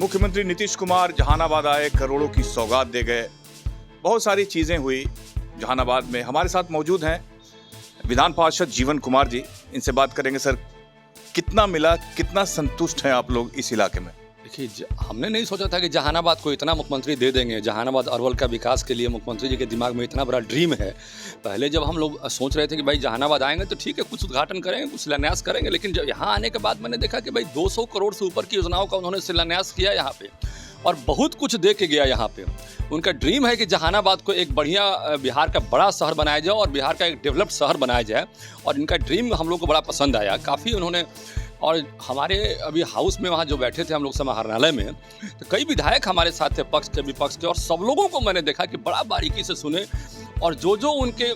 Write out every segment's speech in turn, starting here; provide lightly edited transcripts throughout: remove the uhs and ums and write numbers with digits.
मुख्यमंत्री नीतीश कुमार जहानाबाद आए, करोड़ों की सौगात दे गए। बहुत सारी चीज़ें हुई जहानाबाद में। हमारे साथ मौजूद हैं विधान पार्षद जीवन कुमार जी। इनसे बात करेंगे। सर, कितना मिला, कितना संतुष्ट हैं आप लोग इस इलाके में? देखिए, हमने नहीं सोचा था कि जहानाबाद को इतना मुख्यमंत्री दे देंगे। जहानाबाद अरवल का विकास के लिए मुख्यमंत्री जी के दिमाग में इतना बड़ा ड्रीम है। पहले जब हम लोग सोच रहे थे कि भाई जहानाबाद आएंगे तो ठीक है, कुछ उद्घाटन करेंगे, कुछ शिलान्यास करेंगे, लेकिन जब यहाँ आने के बाद मैंने देखा कि भाई 200 करोड़ से ऊपर की योजनाओं का उन्होंने शिलान्यास किया यहाँ पे, और बहुत कुछ दे के गया यहाँ पे। उनका ड्रीम है कि जहानाबाद को एक बढ़िया बिहार का बड़ा शहर बनाया जाए और बिहार का एक डेवलप्ड शहर बनाया जाए, और इनका ड्रीम हम लोग को बड़ा पसंद आया काफ़ी उन्होंने। और हमारे अभी हाउस में वहाँ जो बैठे थे हम लोग समाहरणालय में, तो कई विधायक हमारे साथ थे, पक्ष के विपक्ष के, और सब लोगों को मैंने देखा कि बड़ा बारीकी से सुने, और जो उनके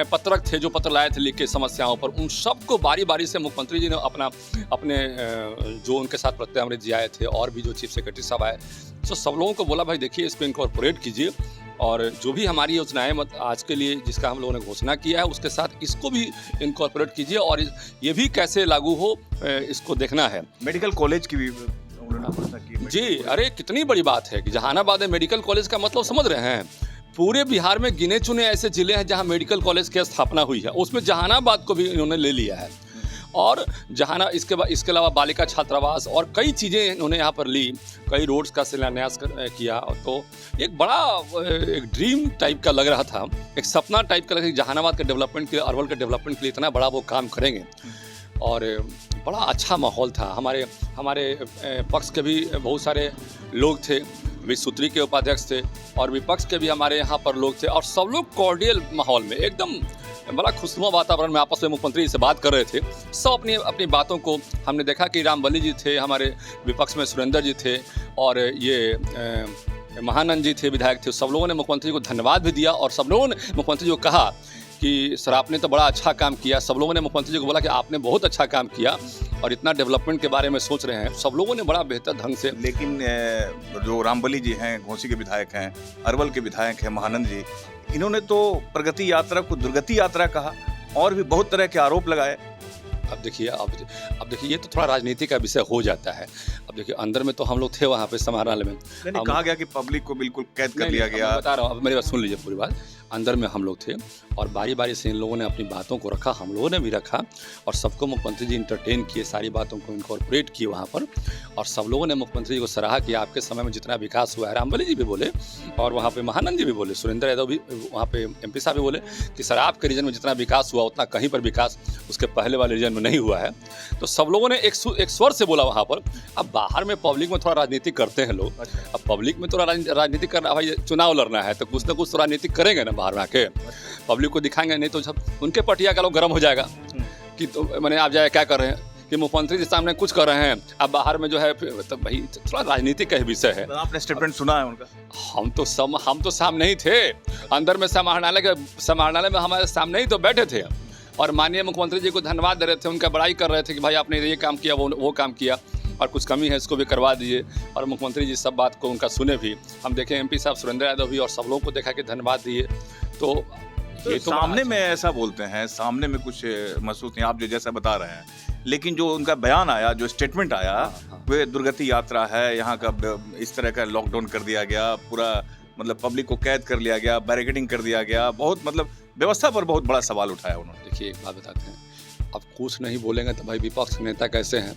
पत्रक थे, जो पत्र लाए थे लिख के समस्याओं पर, उन सबको बारी बारी से मुख्यमंत्री जी ने अपने जो उनके साथ प्रत्यामृत जी आए थे और भी जो चीफ सेक्रेटरी साहब आए, तो सब लोगों को बोला भाई देखिए इसको इनकॉर्पोरेट कीजिए, और जो भी हमारी योजनाएं आज के लिए जिसका हम लोगों ने घोषणा किया है उसके साथ इसको भी इनकॉर्पोरेट कीजिए, और ये भी कैसे लागू हो इसको देखना है। मेडिकल कॉलेज की भी उन्होंने जी, अरे कितनी बड़ी बात है कि जहानाबाद में मेडिकल कॉलेज का मतलब समझ रहे हैं। पूरे बिहार में गिने चुने ऐसे जिले हैं जहां मेडिकल कॉलेज की स्थापना हुई है, उसमें जहानाबाद को भी इन्होंने ले लिया है। और इसके अलावा बालिका छात्रावास और कई चीज़ें इन्होंने यहाँ पर ली, कई रोड्स का शिलान्यास किया। तो एक बड़ा एक ड्रीम टाइप का लग रहा था, एक सपना टाइप का लग रहा था कि जहानाबाद के डेवलपमेंट के लिए, अरवल के डेवलपमेंट के लिए इतना बड़ा वो काम करेंगे, और बड़ा अच्छा माहौल था। हमारे पक्ष के भी बहुत सारे लोग थे, विसूत्री के उपाध्यक्ष थे, और विपक्ष के भी हमारे यहाँ पर लोग थे, और सब लोग कॉर्डियल माहौल में एकदम बड़ा खुशनुमा वातावरण में आपस में मुख्यमंत्री से बात कर रहे थे। सब अपनी बातों को हमने देखा कि रामबली जी थे, हमारे विपक्ष में सुरेंद्र जी थे, और ये महानंद जी थे, विधायक थे। सब लोगों ने मुख्यमंत्री को धन्यवाद भी दिया, और सब लोगों ने मुख्यमंत्री जी को कहा कि सर आपने तो बड़ा अच्छा काम किया। सब लोगों ने मुख्यमंत्री जी को बोला कि आपने बहुत अच्छा काम किया और इतना डेवलपमेंट के बारे में सोच रहे हैं। सब लोगों ने बड़ा बेहतर ढंग से। लेकिन जो रामबली जी हैं, घोसी के विधायक हैं, अरवल के विधायक हैं महानंद जी, इन्होंने तो प्रगति यात्रा को दुर्गति यात्रा कहा और भी बहुत तरह के आरोप लगाए। अब देखिए ये तो थोड़ा राजनीति का विषय हो जाता है। अब देखिए अंदर में तो हम लोग थे वहाँ पे समाहरणालय में, कहा गया कि पब्लिक को बिल्कुल कैद कर लिया गया। बता रहा हूँ, अब मेरी बात सुन लीजिए पूरी बात। अंदर में हम लोग थे और बारी बारी से इन लोगों ने अपनी बातों को रखा, हम लोगों ने भी रखा, और सबको मुख्यमंत्री जी इंटरटेन किए, सारी बातों को इनकॉर्पोरेट किए वहाँ पर, और सब लोगों ने मुख्यमंत्री जी को सराहा कि आपके समय में जितना विकास हुआ है। रामबली जी भी बोले, और वहाँ पे महानंद जी भी बोले, सुरेंद्र यादव भी वहाँ पे MP साहब भी बोले कि सर आपके रीजन में जितना विकास हुआ उतना कहीं पर विकास उसके पहले वाले रीजन में नहीं हुआ है। तो सब लोगों ने एक स्वर से बोला वहाँ पर। अब बाहर में पब्लिक में थोड़ा राजनीति करते हैं लोग। अब पब्लिक में थोड़ा राजनीति करना, भाई चुनाव लड़ना है तो कुछ ना कुछ तो राजनीति करेंगे ना, बाहर में आके पब्लिक को दिखाएंगे, नहीं तो सब उनके पटिया का लोग गर्म हो जाएगा कि तो मैंने आप जाए क्या कर रहे हैं कि मुख्यमंत्री जी सामने कुछ कर रहे हैं, अब बाहर में जो है तो भाई थोड़ा राजनीति का विषय है। आपने स्टेटमेंट सुना है उनका? हम तो सामने ही थे, अंदर में समाहरणालय में हमारे सामने ही तो बैठे थे, और माननीय मुख्यमंत्री जी को धन्यवाद दे रहे थे, उनका बड़ाई कर रहे थे कि भाई आपने ये काम किया, वो काम किया, और कुछ कमी है इसको भी करवा दीजिए। और मुख्यमंत्री जी सब बात को उनका सुने भी। हम देखें MP साहब सुरेंद्र यादव भी, और सब लोगों को देखा कि धन्यवाद दिए। तो ये तो सामने में ऐसा बोलते हैं, सामने में कुछ महसूस नहीं, आप जो जैसा बता रहे हैं, लेकिन जो उनका बयान आया, जो स्टेटमेंट आया, वे दुर्गति यात्रा है, यहाँ का इस तरह का लॉकडाउन कर दिया गया, पूरा मतलब पब्लिक को कैद कर लिया गया, बैरिकेडिंग कर दिया गया, बहुत मतलब व्यवस्था पर बहुत बड़ा सवाल उठाया उन्होंने। देखिए एक बात बताते हैं, अब कुछ नहीं बोलेंगे तो भाई विपक्ष नेता कैसे हैं?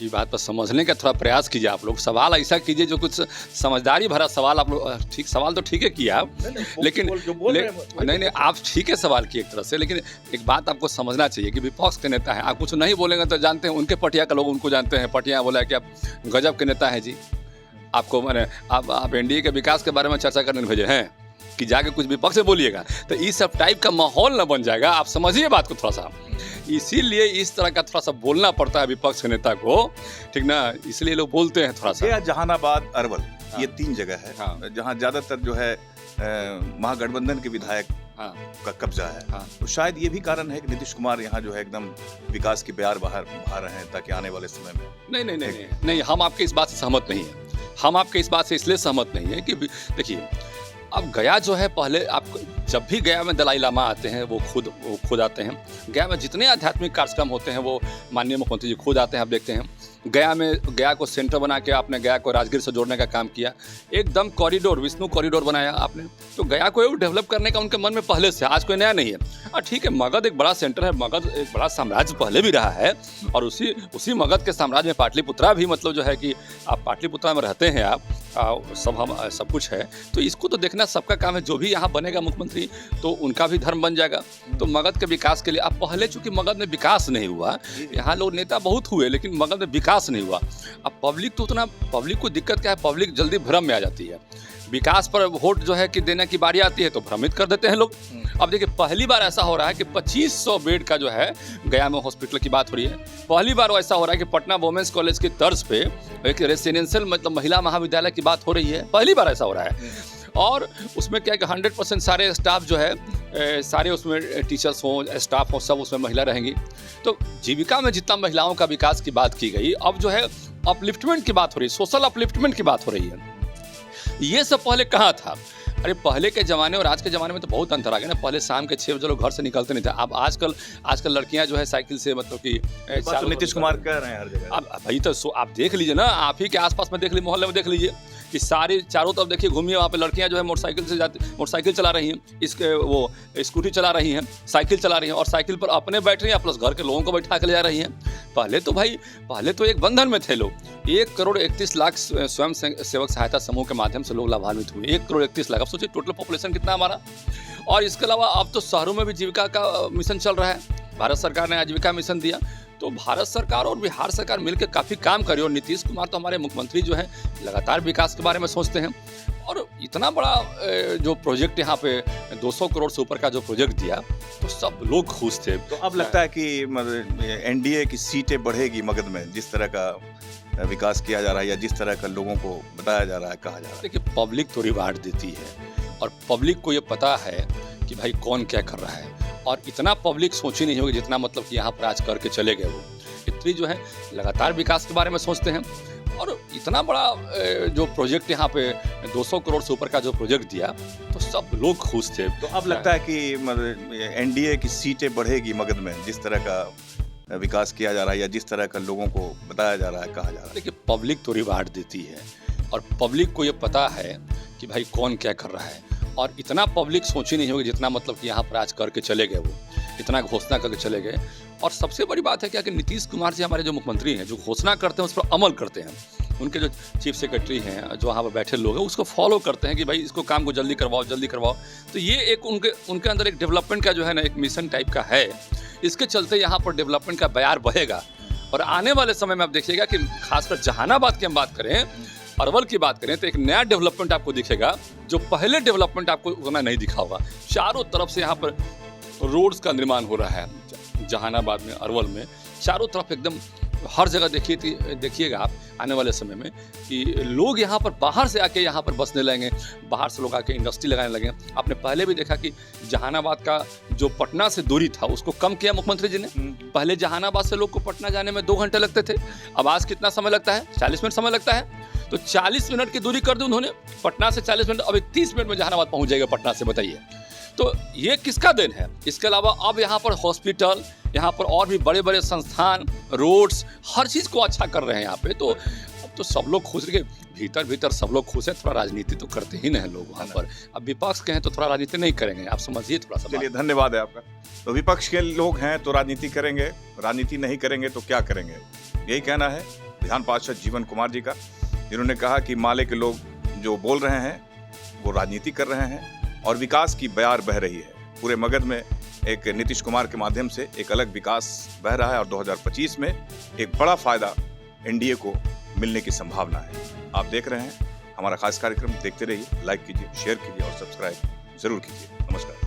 ये बात पर समझने का थोड़ा प्रयास कीजिए आप लोग, सवाल ऐसा कीजिए जो कुछ समझदारी भरा सवाल। आप लोग ठीक सवाल तो ठीक है किया, लेकिन नहीं आप ठीक है सवाल किए एक तरह से, लेकिन एक बात आपको समझना चाहिए कि विपक्ष के नेता हैं, आप कुछ नहीं बोलेंगे तो जानते हैं उनके पटिया का लोग उनको जानते हैं। पटिया बोला कि आप गजब के नेता हैं जी, आपको मैंने आप NDA के विकास के बारे में चर्चा करने भेजे हैं कि जाके कुछ विपक्ष से बोलिएगा, तो इस सब टाइप का माहौल न बन जाएगा। आप समझिए बात को थोड़ा सा, इसीलिए इस तरह का थोड़ा सा बोलना पड़ता है विपक्ष के नेता को, ठीक ना, इसलिए लोग बोलते हैं थोड़ा सा। जहानाबाद, अरवल, ये 3 जगह है जहाँ ज्यादातर जो है महागठबंधन के विधायक का कब्जा है। तो शायद ये भी कारण है कि नीतीश कुमार यहाँ जो है एकदम विकास की बयार बहा रहे हैं, ताकि आने वाले समय में नहीं, हम आपके इस बात से सहमत नहीं है। हम आपके इस बात से इसलिए सहमत नहीं है कि देखिए अब गया जो है, पहले आप जब भी गया में दलाई लामा आते हैं वो खुद आते हैं। गया में जितने आध्यात्मिक कार्यक्रम होते हैं वो माननीय मुख्यमंत्री जी खुद आते हैं। आप देखते हैं गया को सेंटर बना के आपने गया को राजगीर से जोड़ने का काम किया, एकदम कॉरिडोर, विष्णु कॉरिडोर बनाया आपने। तो गया को डेवलप करने का उनके मन में पहले से, आज कोई नया नहीं है। और ठीक है, मगध एक बड़ा सेंटर है, मगध एक बड़ा साम्राज्य पहले भी रहा है, और उसी मगध के साम्राज्य में पाटलिपुत्रा भी, मतलब जो है कि आप पाटलिपुत्रा में रहते हैं आप, सब कुछ है। तो इसको तो देखना सबका काम है। जो भी यहाँ बनेगा मुख्यमंत्री तो उनका भी धर्म बन जाएगा। तो मगध के विकास के लिए अब पहले चूंकि मगध में विकास नहीं हुआ, यहाँ लोग नेता बहुत हुए लेकिन मगध में विकास नहीं हुआ। अब पब्लिक को दिक्कत क्या है, पब्लिक जल्दी भ्रम में आ जाती है। विकास पर वोट जो है कि देने की बारी आती है तो भ्रमित कर देते हैं लोग। अब देखिए पहली बार ऐसा हो रहा है कि 2500 बेड का जो है गया में हॉस्पिटल की बात हो रही है। पहली बार ऐसा हो रहा है कि पटना वुमेन्स कॉलेज की तर्ज पे एक रेसिडेंशियल मतलब महिला महाविद्यालय की बात हो रही है। पहली बार ऐसा हो रहा है। और उसमें क्या है कि 100% सारे स्टाफ जो है, सारे उसमें टीचर्स हों, स्टाफ हों, सब उसमें महिला रहेंगी। तो जीविका में जितना महिलाओं का विकास की बात की गई, अब जो है अपलिफ्टमेंट की बात हो रही है, सोशल अपलिफ्टमेंट की बात हो रही है। ये सब पहले कहाँ था? अरे पहले के ज़माने और आज के ज़माने में तो बहुत अंतर आ गया ना। पहले शाम के 6 बजे लोग घर से निकलते नहीं थे। अब आजकल लड़कियां जो है साइकिल से, मतलब कि तो नीतीश कुमार कह रहे हैं हर जगह। अब भाई तो आप देख लीजिए ना, आप ही के आसपास में देख लीजिए, मोहल्ले में देख लीजिए कि सारी चारों तरफ देखिए, घूमिए, वहाँ पे लड़कियां जो है मोटरसाइकिल चला रही हैं, वो स्कूटी चला रही हैं, साइकिल चला रही हैं, और साइकिल पर अपने बैठ रही हैं प्लस घर के लोगों को बैठा के ले जा रही हैं। पहले तो एक बंधन में थे लोग। 1,31,00,000 स्वयं सेवक सहायता समूह के माध्यम से लोग लाभान्वित हुए। 1,31,00,000। अब सोचिए टोटल पॉपुलेशन कितना हमारा। और इसके अलावा अब तो शहरों में भी जीविका का मिशन चल रहा है। भारत सरकार ने आजीविका मिशन दिया। तो भारत सरकार और बिहार सरकार मिलकर काफ़ी काम करी। और नीतीश कुमार तो हमारे मुख्यमंत्री जो है लगातार विकास के बारे में सोचते हैं। और इतना बड़ा जो प्रोजेक्ट यहाँ पे 200 करोड़ से ऊपर का जो प्रोजेक्ट दिया तो सब लोग खुश थे। तो अब लगता है कि एनडीए की सीटें बढ़ेगी मगध में, जिस तरह का विकास किया जा रहा है या जिस तरह का लोगों को बताया जा रहा है, कहा जा रहा है। देखिए पब्लिक तो रिवार्ड देती है और पब्लिक को ये पता है कि भाई कौन क्या कर रहा है। और इतना पब्लिक सोची नहीं होगी जितना मतलब कि यहाँ पर आज करके चले गए। वो इतनी जो है लगातार विकास के बारे में सोचते हैं। और इतना बड़ा जो प्रोजेक्ट यहाँ पे 200 करोड़ से ऊपर का जो प्रोजेक्ट दिया तो सब लोग खुश थे। तो अब लगता है कि एनडीए की सीटें बढ़ेगी मगध में, जिस तरह का विकास किया जा रहा है या जिस तरह का लोगों को बताया जा रहा है, कहा जा रहा है। देखिए पब्लिक तो रिवार्ड देती है और पब्लिक को ये पता है कि भाई कौन क्या कर रहा है। और इतना पब्लिक सोची नहीं होगी जितना मतलब कि यहाँ पर आज करके चले गए। वो इतना घोषणा करके चले गए। और सबसे बड़ी बात है क्या कि नीतीश कुमार जी हमारे जो मुख्यमंत्री हैं, जो घोषणा करते हैं उस पर अमल करते हैं। उनके जो चीफ सेक्रेटरी हैं, जो वहाँ पर बैठे लोग हैं, उसको फॉलो करते हैं कि भाई इसको काम को जल्दी करवाओ। तो ये एक उनके अंदर एक डेवलपमेंट का जो है ना, एक मिशन टाइप का है। इसके चलते यहाँ पर डेवलपमेंट का बयार बहेगा। और आने वाले समय में आप देखिएगा कि खासकर जहानाबाद की हम बात करें, अरवल की बात करें, तो एक नया डेवलपमेंट आपको दिखेगा जो पहले डेवलपमेंट आपको उतना नहीं दिखा होगा। चारों तरफ से यहाँ पर रोड्स का निर्माण हो रहा है। जहानाबाद में, अरवल में चारों तरफ एकदम हर जगह देखिएगा आप आने वाले समय में कि लोग यहाँ पर बाहर से आके यहाँ पर बसने लगेंगे, बाहर से लोग आके इंडस्ट्री लगाने लगे। आपने पहले भी देखा कि जहानाबाद का जो पटना से दूरी था उसको कम किया मुख्यमंत्री जी ने। पहले जहानाबाद से लोग को पटना जाने में 2 घंटे लगते थे, अब आज कितना समय लगता है? 40 मिनट समय लगता है। तो 40 मिनट की दूरी कर दी उन्होंने पटना से। 40 मिनट, अब 30 मिनट में जहानाबाद पहुँच जाएगा पटना से। बताइए तो ये किसका देन है? इसके अलावा अब यहाँ पर हॉस्पिटल, यहाँ पर और भी बड़े बड़े संस्थान, रोड्स, हर चीज़ को अच्छा कर रहे हैं यहाँ पे। तो अब तो सब लोग खुश रहे, भीतर सब लोग खुश हैं। थोड़ा राजनीति तो करते ही नहीं लोग वहाँ पर। अब विपक्ष के हैं तो थोड़ा राजनीति नहीं करेंगे, आप समझिए थोड़ा सा। चलिए, धन्यवाद है आपका। तो विपक्ष के लोग हैं तो राजनीति करेंगे, राजनीति नहीं करेंगे तो क्या करेंगे, यही कहना है विधान पार्षद जीवन कुमार जी का, जिन्होंने कहा कि माले के लोग जो बोल रहे हैं वो राजनीति कर रहे हैं और विकास की बयार बह रही है। पूरे मगध में एक नीतीश कुमार के माध्यम से एक अलग विकास बह रहा है और 2025 में एक बड़ा फायदा एनडीए को मिलने की संभावना है। आप देख रहे हैं हमारा खास कार्यक्रम, देखते रहिए, लाइक कीजिए, शेयर कीजिए और सब्सक्राइब जरूर कीजिए। नमस्कार।